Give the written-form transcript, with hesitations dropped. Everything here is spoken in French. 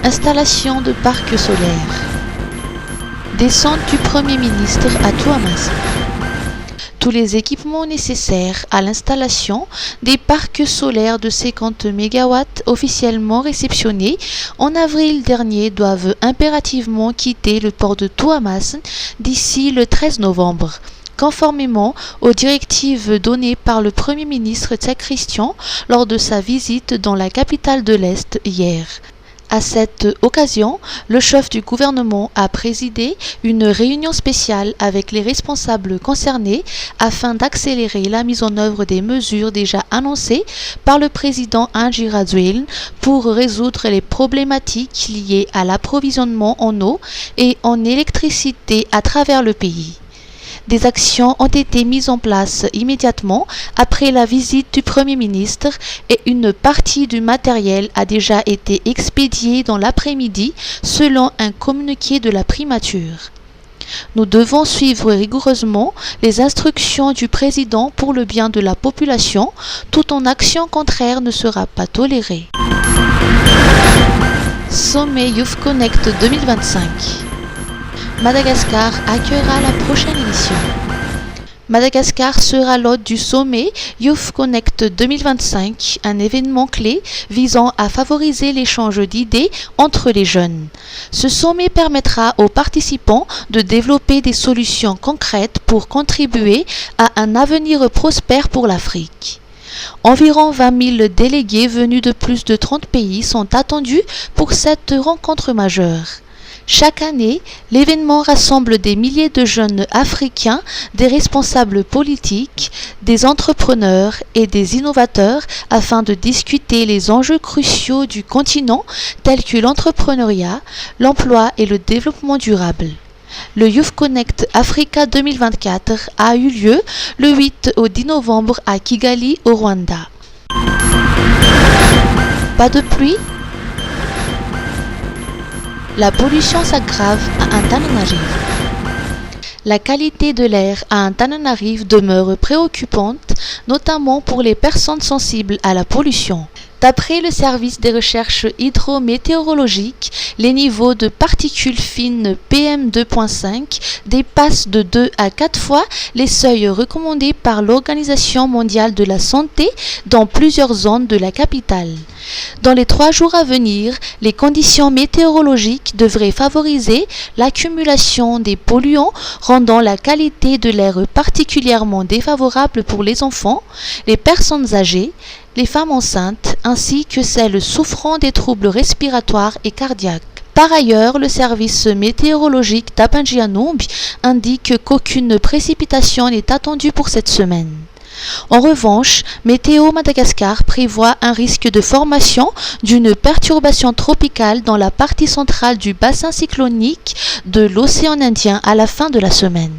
Installation de parcs solaires. Descente du Premier ministre à Toamassun. Tous les équipements nécessaires à l'installation des parcs solaires de 50 MW officiellement réceptionnés en avril dernier doivent impérativement quitter le port de Toamassun d'ici le 13 novembre. Conformément aux directives données par le Premier ministre Tsai Christian lors de sa visite dans la capitale de l'Est hier. À cette occasion, le chef du gouvernement a présidé une réunion spéciale avec les responsables concernés afin d'accélérer la mise en œuvre des mesures déjà annoncées par le président Andry Rajoelina pour résoudre les problématiques liées à l'approvisionnement en eau et en électricité à travers le pays. Des actions ont été mises en place immédiatement après la visite du Premier ministre et une partie du matériel a déjà été expédiée dans l'après-midi selon un communiqué de la primature. Nous devons suivre rigoureusement les instructions du président pour le bien de la population. Toute action contraire ne sera pas tolérée. Sommet Youth Connect 2025. Madagascar accueillera la prochaine édition. Madagascar sera l'hôte du sommet Youth Connect 2025, un événement clé visant à favoriser l'échange d'idées entre les jeunes. Ce sommet permettra aux participants de développer des solutions concrètes pour contribuer à un avenir prospère pour l'Afrique. Environ 20 000 délégués venus de plus de 30 pays sont attendus pour cette rencontre majeure. Chaque année, l'événement rassemble des milliers de jeunes Africains, des responsables politiques, des entrepreneurs et des innovateurs afin de discuter les enjeux cruciaux du continent tels que l'entrepreneuriat, l'emploi et le développement durable. Le Youth Connect Africa 2024 a eu lieu le 8 au 10 novembre à Kigali, au Rwanda. Pas de pluie? La pollution s'aggrave à Antananarivo. La qualité de l'air à Antananarivo demeure préoccupante, notamment pour les personnes sensibles à la pollution. D'après le service des recherches hydrométéorologiques, les niveaux de particules fines PM2.5 dépassent de 2 à 4 fois les seuils recommandés par l'Organisation mondiale de la santé dans plusieurs zones de la capitale. Dans les 3 jours à venir, les conditions météorologiques devraient favoriser l'accumulation des polluants, rendant la qualité de l'air particulièrement défavorable pour les enfants, les personnes âgées, les femmes enceintes ainsi que celles souffrant des troubles respiratoires et cardiaques. Par ailleurs, le service météorologique d'Apangianumbi indique qu'aucune précipitation n'est attendue pour cette semaine. En revanche, Météo Madagascar prévoit un risque de formation d'une perturbation tropicale dans la partie centrale du bassin cyclonique de l'océan Indien à la fin de la semaine.